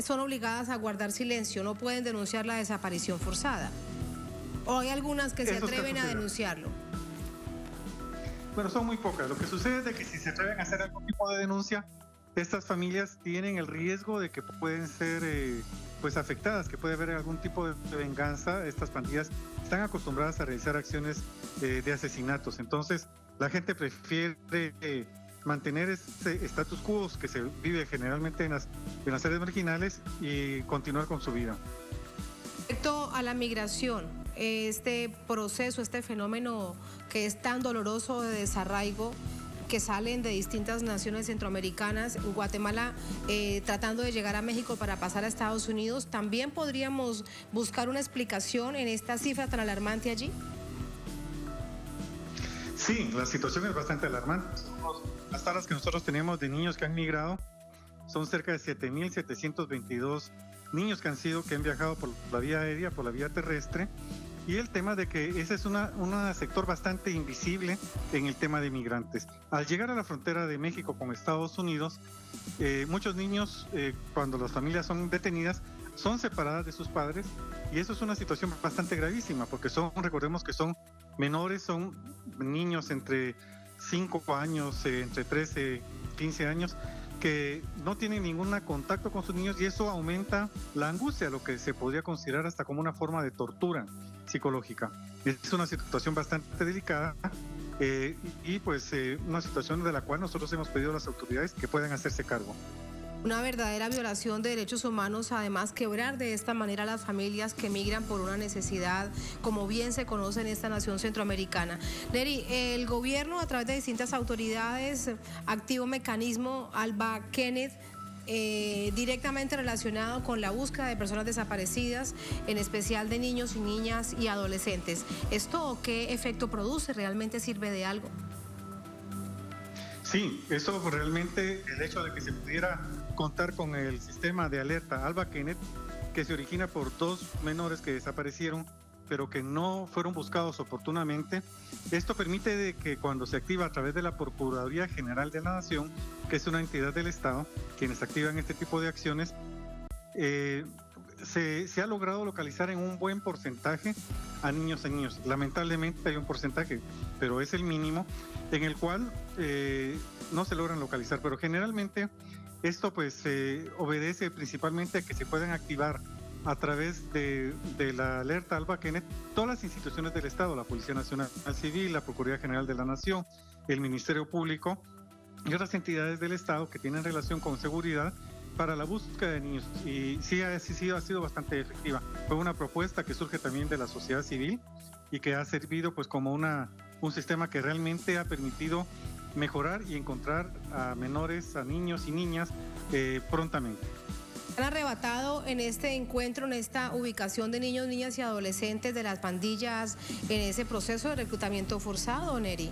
son obligadas a guardar silencio, no pueden denunciar la desaparición forzada, o hay algunas que se atreven a denunciarlo. Bueno, son muy pocas. Lo que sucede es de que si se atreven a hacer algún tipo de denuncia, estas familias tienen el riesgo de que pueden ser pues afectadas, que puede haber algún tipo de venganza. Estas pandillas están acostumbradas a realizar acciones de asesinatos. Entonces, la gente prefiere mantener este status quo que se vive generalmente en las áreas marginales y continuar con su vida. Respecto a la migración, este proceso, este fenómeno que es tan doloroso de desarraigo, que salen de distintas naciones centroamericanas, Guatemala tratando de llegar a México para pasar a Estados Unidos. ¿También podríamos buscar una explicación en esta cifra tan alarmante allí? Sí, la situación es bastante alarmante. Las tablas que nosotros tenemos de niños que han migrado son cerca de 7.722 niños que han viajado por la vía aérea, por la vía terrestre. Y el tema de que ese es un sector bastante invisible en el tema de migrantes. Al llegar a la frontera de México con Estados Unidos, muchos niños, cuando las familias son detenidas, son separadas de sus padres, y eso es una situación bastante gravísima, porque recordemos que son menores, son niños entre 5 años, entre 13, 15 años, que no tienen ningún contacto con sus niños, y eso aumenta la angustia, lo que se podría considerar hasta como una forma de tortura psicológica. Es una situación bastante delicada y una situación de la cual nosotros hemos pedido a las autoridades que puedan hacerse cargo. Una verdadera violación de derechos humanos, además quebrar de esta manera a las familias que migran por una necesidad, como bien se conoce en esta nación centroamericana. Neri, el gobierno a través de distintas autoridades activa un mecanismo Alba Kenneth directamente relacionado con la búsqueda de personas desaparecidas, en especial de niños y niñas y adolescentes. ¿Esto qué efecto produce? ¿Realmente sirve de algo? Sí, eso realmente, el hecho de que se pudiera contar con el sistema de alerta Alba Kenneth, que se origina por 2 menores que desaparecieron, pero que no fueron buscados oportunamente. Esto permite de que cuando se activa a través de la Procuraduría General de la Nación, que es una entidad del Estado, quienes activan este tipo de acciones, se ha logrado localizar en un buen porcentaje a niños y niños. Lamentablemente hay un porcentaje, pero es el mínimo, en el cual no se logran localizar, pero generalmente esto obedece principalmente a que se puedan activar a través de la alerta Alba Kenneth todas las instituciones del Estado, la Policía Nacional Civil, la Procuraduría General de la Nación, el Ministerio Público y otras entidades del Estado que tienen relación con seguridad para la búsqueda de niños. Y sí ha sido bastante efectiva. Fue una propuesta que surge también de la sociedad civil y que ha servido como un sistema que realmente ha permitido mejorar y encontrar a menores, a niños y niñas prontamente. ¿Han arrebatado en este encuentro, en esta ubicación de niños, niñas y adolescentes de las pandillas en ese proceso de reclutamiento forzado, Neri?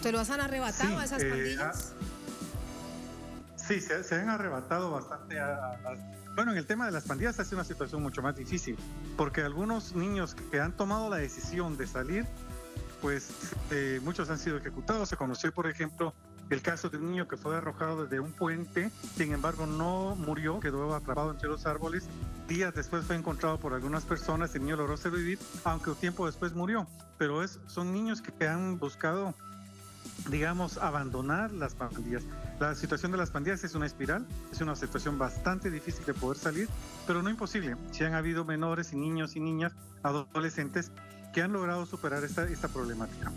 ¿Se los han arrebatado a esas pandillas? Sí, se han arrebatado bastante Bueno, en el tema de las pandillas ha sido una situación mucho más difícil, porque algunos niños que han tomado la decisión de salir, muchos han sido ejecutados. Se conoció, por ejemplo, el caso de un niño que fue arrojado desde un puente, sin embargo no murió, quedó atrapado entre los árboles. Días después fue encontrado por algunas personas, el niño logró sobrevivir, aunque un tiempo después murió. Pero son niños que han buscado, digamos, abandonar las pandillas. La situación de las pandillas es una espiral, es una situación bastante difícil de poder salir, pero no imposible. Sí han habido menores y niños y niñas, adolescentes, que han logrado superar esta problemática.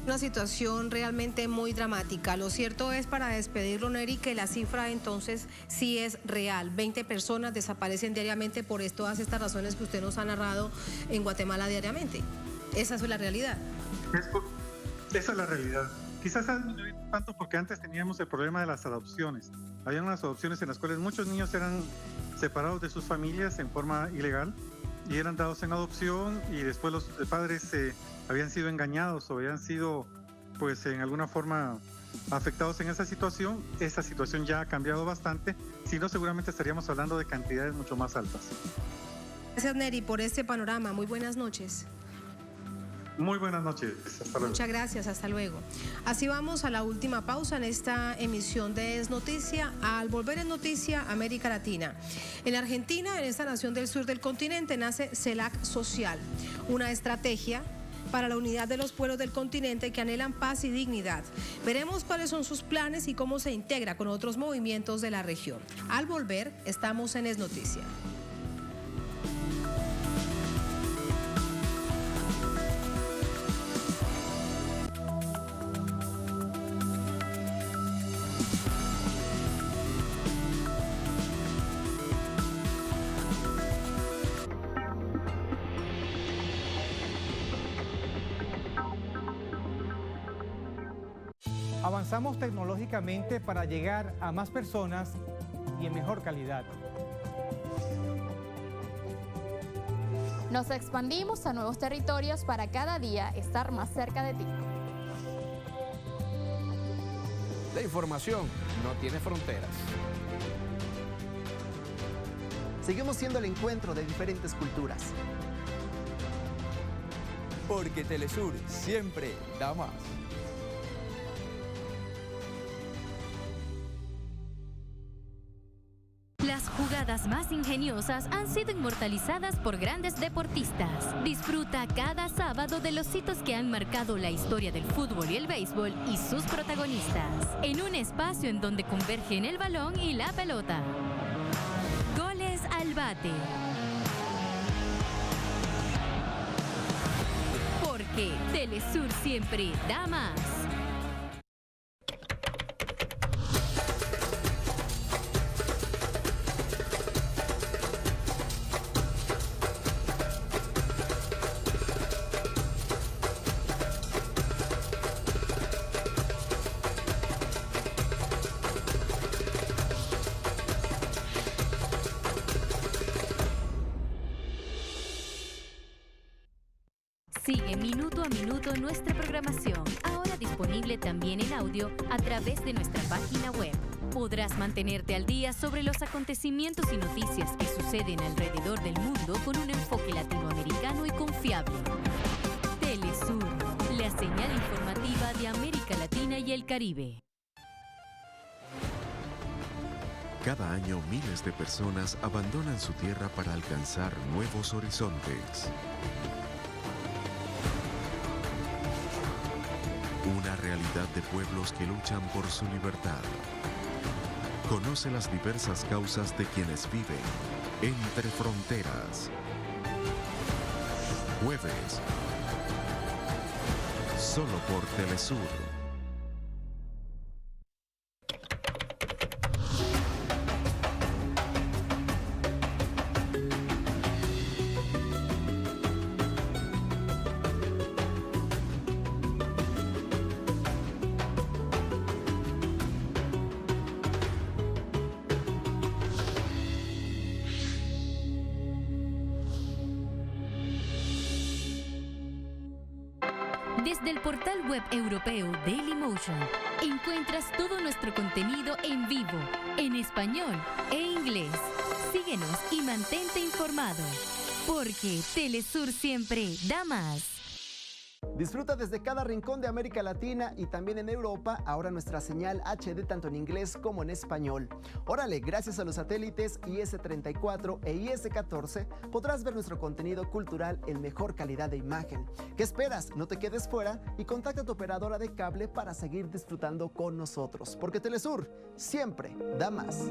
Una situación realmente muy dramática. Lo cierto es, para despedirlo, Neri, que la cifra entonces sí es real. 20 personas desaparecen diariamente por todas estas razones que usted nos ha narrado en Guatemala diariamente. Esa es la realidad. Esa es la realidad. Quizás ha disminuido tanto porque antes teníamos el problema de las adopciones. Había unas adopciones en las cuales muchos niños eran separados de sus familias en forma ilegal y eran dados en adopción, y después los padres habían sido engañados o habían sido en alguna forma afectados en esa situación. Esa situación ya ha cambiado bastante, si no seguramente estaríamos hablando de cantidades mucho más altas. Gracias, Neri, por este panorama. Muy buenas noches. Muy buenas noches, hasta luego. Muchas gracias, hasta luego. Así vamos a la última pausa en esta emisión de Es Noticia. Al volver en Noticia América Latina. En Argentina, en esta nación del sur del continente, nace CELAC Social, una estrategia para la unidad de los pueblos del continente que anhelan paz y dignidad. Veremos cuáles son sus planes y cómo se integra con otros movimientos de la región. Al volver, estamos en Es Noticia. Avanzamos tecnológicamente para llegar a más personas y en mejor calidad. Nos expandimos a nuevos territorios para cada día estar más cerca de ti. La información no tiene fronteras. Seguimos siendo el encuentro de diferentes culturas. Porque Telesur siempre da más. Las jugadas más ingeniosas han sido inmortalizadas por grandes deportistas. Disfruta cada sábado de los hitos que han marcado la historia del fútbol y el béisbol y sus protagonistas, en un espacio en donde convergen el balón y la pelota. Goles al bate. Porque Telesur siempre da más. Sigue minuto a minuto nuestra programación, ahora disponible también en audio a través de nuestra página web. Podrás mantenerte al día sobre los acontecimientos y noticias que suceden alrededor del mundo con un enfoque latinoamericano y confiable. Telesur, la señal informativa de América Latina y el Caribe. Cada año miles de personas abandonan su tierra para alcanzar nuevos horizontes. Una realidad de pueblos que luchan por su libertad. Conoce las diversas causas de quienes viven entre fronteras. Jueves. Solo por Telesur. Desde el portal web europeo Dailymotion encuentras todo nuestro contenido en vivo, en español e inglés. Síguenos y mantente informado, porque Telesur siempre da más. Disfruta desde cada rincón de América Latina y también en Europa, ahora nuestra señal HD tanto en inglés como en español. Órale, gracias a los satélites IS-34 e IS-14 podrás ver nuestro contenido cultural en mejor calidad de imagen. ¿Qué esperas? No te quedes fuera y contacta a tu operadora de cable para seguir disfrutando con nosotros, porque Telesur siempre da más.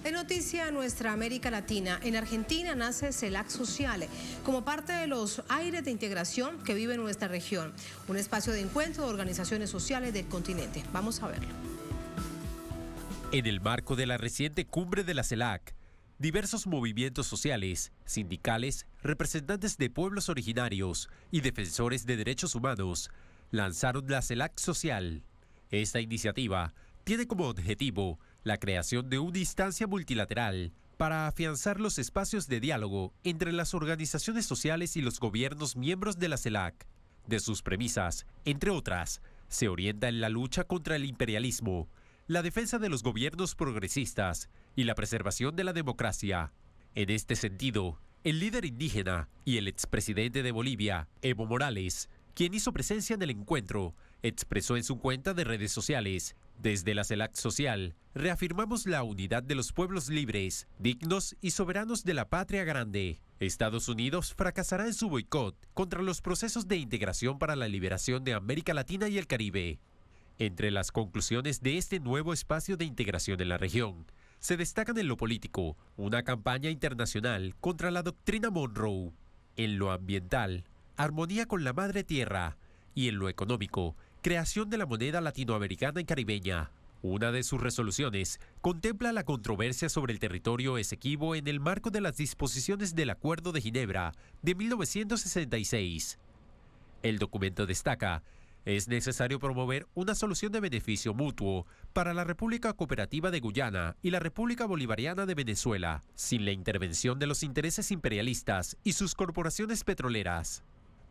En noticia a nuestra América Latina, en Argentina nace CELAC Sociale como parte de los aires de integración que vive nuestra región, un espacio de encuentro de organizaciones sociales del continente. Vamos a verlo. En el marco de la reciente cumbre de la CELAC, diversos movimientos sociales, sindicales, representantes de pueblos originarios y defensores de derechos humanos lanzaron la CELAC Social. Esta iniciativa tiene como objetivo la creación de una instancia multilateral para afianzar los espacios de diálogo entre las organizaciones sociales y los gobiernos miembros de la CELAC. De sus premisas, entre otras, se orienta en la lucha contra el imperialismo, la defensa de los gobiernos progresistas y la preservación de la democracia. En este sentido, el líder indígena y el expresidente de Bolivia, Evo Morales, quien hizo presencia en el encuentro, expresó en su cuenta de redes sociales: desde la CELAC Social, reafirmamos la unidad de los pueblos libres, dignos y soberanos de la patria grande. Estados Unidos fracasará en su boicot contra los procesos de integración para la liberación de América Latina y el Caribe. Entre las conclusiones de este nuevo espacio de integración en la región, se destacan en lo político una campaña internacional contra la doctrina Monroe, en lo ambiental, armonía con la madre tierra, y en lo económico, creación de la moneda latinoamericana y caribeña. Una de sus resoluciones contempla la controversia sobre el territorio Esequibo en el marco de las disposiciones del Acuerdo de Ginebra de 1966. El documento destaca: es necesario promover una solución de beneficio mutuo para la República Cooperativa de Guyana y la República Bolivariana de Venezuela, sin la intervención de los intereses imperialistas y sus corporaciones petroleras.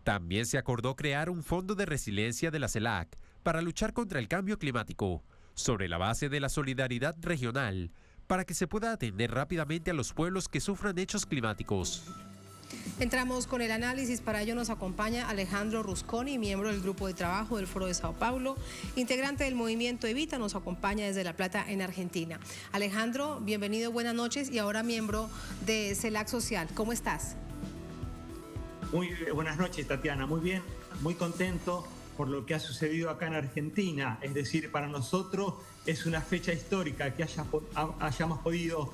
También se acordó crear un fondo de resiliencia de la CELAC para luchar contra el cambio climático, sobre la base de la solidaridad regional, para que se pueda atender rápidamente a los pueblos que sufran hechos climáticos. Entramos con el análisis. Para ello nos acompaña Alejandro Rusconi, miembro del Grupo de Trabajo del Foro de Sao Paulo, integrante del movimiento Evita, nos acompaña desde La Plata, en Argentina. Alejandro, bienvenido, buenas noches, y ahora miembro de CELAC Social. ¿Cómo estás? Muy buenas noches, Tatiana. Muy bien, muy contento por lo que ha sucedido acá en Argentina. Es decir, para nosotros es una fecha histórica que hayamos podido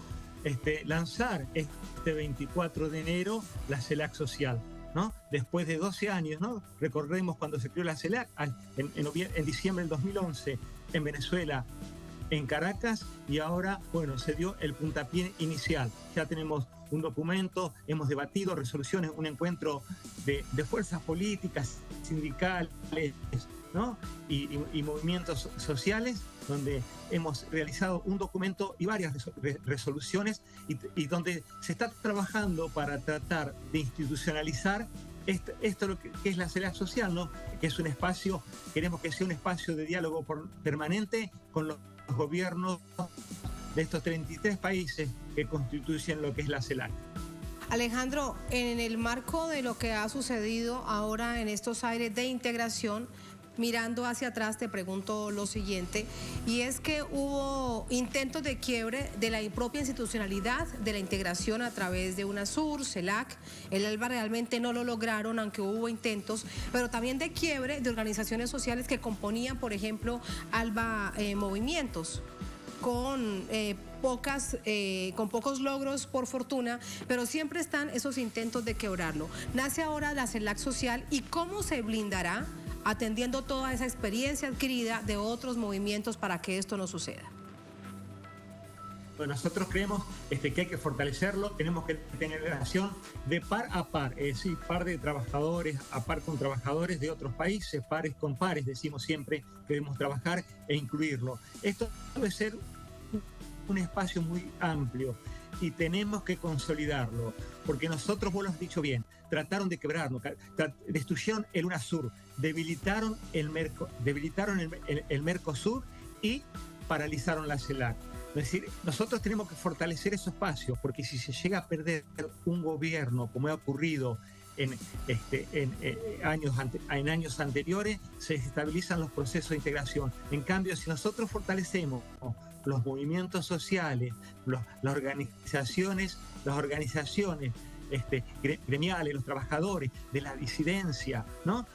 lanzar este 24 de enero la CELAC Social, ¿no? Después de 12 años, ¿no? Recordemos cuando se creó la CELAC en diciembre del 2011 en Venezuela, en Caracas, y ahora, bueno, se dio el puntapié inicial. Ya tenemos un documento, hemos debatido resoluciones, un encuentro de fuerzas políticas, sindicales, ¿no? y movimientos sociales, donde hemos realizado un documento y varias resoluciones, y donde se está trabajando para tratar de institucionalizar esto lo que es la CELAC Social, ¿no? Que es un espacio, queremos que sea un espacio de diálogo permanente con los gobiernos de estos 33 países que constituyen lo que es la CELAC. Alejandro, en el marco de lo que ha sucedido ahora en estos aires de integración, mirando hacia atrás, te pregunto lo siguiente, y es que hubo intentos de quiebre de la propia institucionalidad de la integración a través de UNASUR, CELAC. El ALBA realmente no lo lograron, aunque hubo intentos, pero también de quiebre de organizaciones sociales que componían, por ejemplo, ALBA Movimientos, con pocos logros, por fortuna, pero siempre están esos intentos de quebrarlo. Nace ahora la CELAC Social, y ¿cómo se blindará atendiendo toda esa experiencia adquirida de otros movimientos para que esto no suceda? Bueno, nosotros creemos que hay que fortalecerlo, tenemos que tener relación de par a par, es decir, par de trabajadores a par con trabajadores de otros países, pares con pares, decimos siempre que debemos trabajar e incluirlo. Esto debe ser un espacio muy amplio y tenemos que consolidarlo, porque nosotros, vos lo has dicho bien, trataron de quebrarlo, destruyeron el UNASUR, debilitaron el Mercosur y paralizaron la CELAC. Es decir, nosotros tenemos que fortalecer esos espacios, porque si se llega a perder un gobierno, como ha ocurrido en años anteriores, se desestabilizan los procesos de integración. En cambio, si nosotros fortalecemos los movimientos sociales, las organizaciones gremiales, los trabajadores, de la disidencia, ¿no?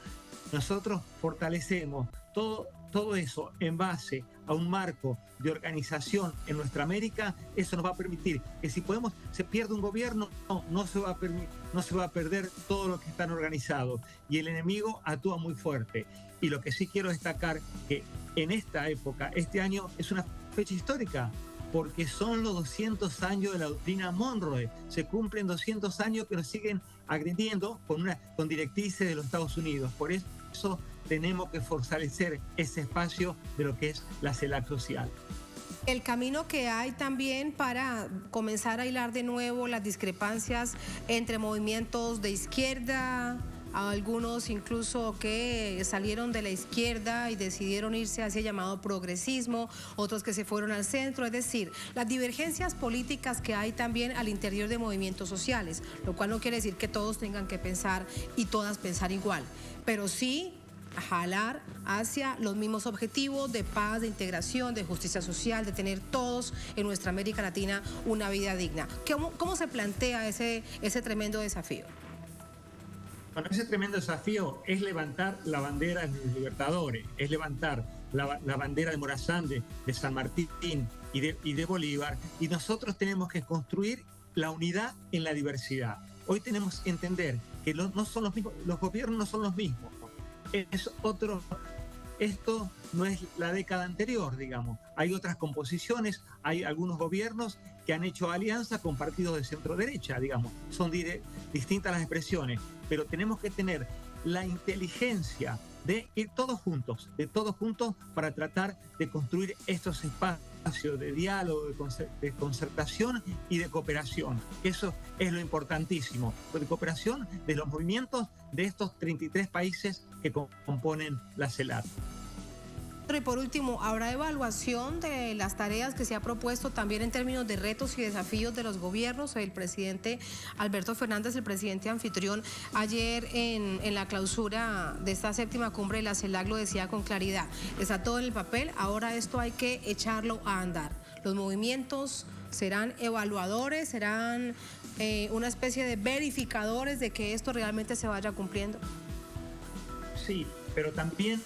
Nosotros fortalecemos todo eso en base a un marco de organización en nuestra América. Eso nos va a permitir que si se pierde un gobierno, no se va a perder todo lo que están organizados, y el enemigo actúa muy fuerte. Y lo que sí quiero destacar, que en esta época, este año es una fecha histórica, porque son los 200 años de la doctrina Monroe. Se cumplen 200 años que nos siguen agrediendo con directrices de los Estados Unidos. Por eso tenemos que fortalecer ese espacio de lo que es la CELAC social. El camino que hay también para comenzar a hilar de nuevo las discrepancias entre movimientos de izquierda, algunos incluso que salieron de la izquierda y decidieron irse hacia el llamado progresismo, otros que se fueron al centro, es decir, las divergencias políticas que hay también al interior de movimientos sociales, lo cual no quiere decir que todos tengan que pensar y todas pensar igual, pero sí jalar hacia los mismos objetivos de paz, de integración, de justicia social, de tener todos en nuestra América Latina una vida digna. ¿Cómo se plantea ese tremendo desafío? Bueno, ese tremendo desafío es levantar la bandera de los libertadores, es levantar la bandera de Morazán, de San Martín y de Bolívar, y nosotros tenemos que construir la unidad en la diversidad. Hoy tenemos que entender que no son los mismos, los gobiernos no son los mismos. Esto no es la década anterior, digamos. Hay otras composiciones, hay algunos gobiernos que han hecho alianza con partidos de centro derecha, digamos. Son distintas las expresiones, pero tenemos que tener la inteligencia de ir todos juntos para tratar de construir estos espacios de diálogo, de concertación y de cooperación. Eso es lo importantísimo, de cooperación de los movimientos de estos 33 países que componen la CELAC. Y por último, ¿habrá evaluación de las tareas que se ha propuesto también en términos de retos y desafíos de los gobiernos? El presidente Alberto Fernández, el presidente anfitrión, ayer en la clausura de esta 7ª cumbre de la CELAC lo decía con claridad. Está todo en el papel, ahora esto hay que echarlo a andar. Los movimientos serán evaluadores, serán una especie de verificadores de que esto realmente se vaya cumpliendo. Sí, pero también,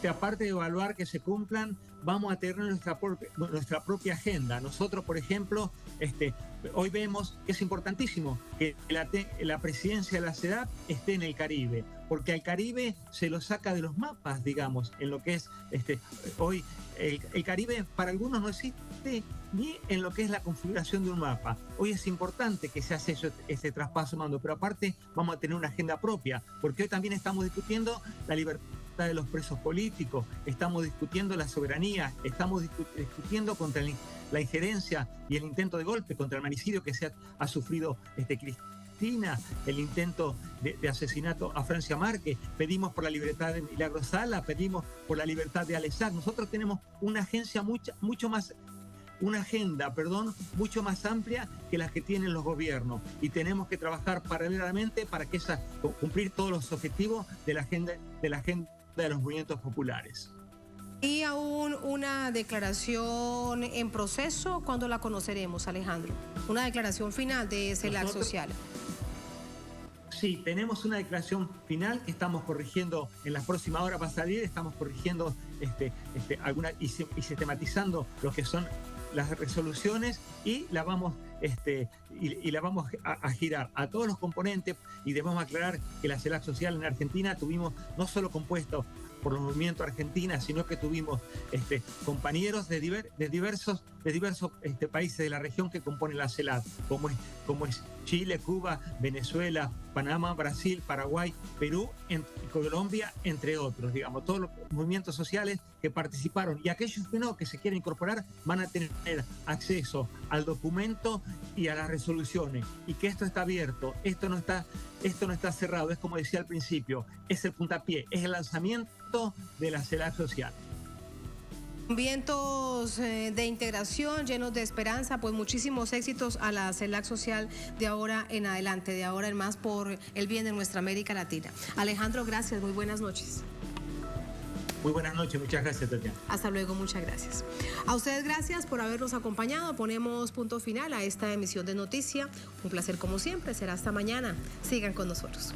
aparte de evaluar que se cumplan, vamos a tener nuestra propia agenda. Nosotros, por ejemplo, hoy vemos que es importantísimo que la presidencia de la CELAC esté en el Caribe, porque al Caribe se lo saca de los mapas, digamos, en lo que es hoy el Caribe para algunos no existe ni en lo que es la configuración de un mapa. Hoy es importante que se hace ese traspaso mando, pero aparte vamos a tener una agenda propia, porque hoy también estamos discutiendo la libertad de los presos políticos, estamos discutiendo la soberanía, estamos discutiendo contra la injerencia y el intento de golpe, contra el magnicidio que ha sufrido Cristina, el intento de asesinato a Francia Márquez, pedimos por la libertad de Milagro Sala, pedimos por la libertad de Alessandro. Nosotros tenemos una agenda mucho más amplia que las que tienen los gobiernos, y tenemos que trabajar paralelamente para que cumplir todos los objetivos de la agenda de los movimientos populares. ¿Y aún una declaración en proceso? ¿Cuándo la conoceremos, Alejandro? Una declaración final de CELAC social. Sí, tenemos una declaración final que estamos corrigiendo en las próximas horas, va a salir, estamos corrigiendo y sistematizando lo que son las resoluciones y la vamos a girar a todos los componentes, y debemos aclarar que la CELAC social en Argentina tuvimos no solo compuesto por los movimientos argentinos, sino que tuvimos compañeros de diversos países de la región que componen la CELAC, como es Chile, Cuba, Venezuela, Panamá, Brasil, Paraguay, Perú, Colombia, entre otros, digamos, todos los movimientos sociales que participaron, y aquellos que se quieren incorporar van a tener acceso al documento y a las resoluciones, y que esto está abierto, esto no está cerrado, es como decía al principio, es el puntapié, es el lanzamiento de la CELAC social. Vientos de integración llenos de esperanza, pues muchísimos éxitos a la CELAC social de ahora en adelante, de ahora en más, por el bien de nuestra América Latina. Alejandro, gracias, muy buenas noches. Muy buenas noches, muchas gracias, Tatiana. Hasta luego, muchas gracias. A ustedes gracias por habernos acompañado. Ponemos punto final a esta emisión de Noticia. Un placer como siempre, será hasta mañana. Sigan con nosotros.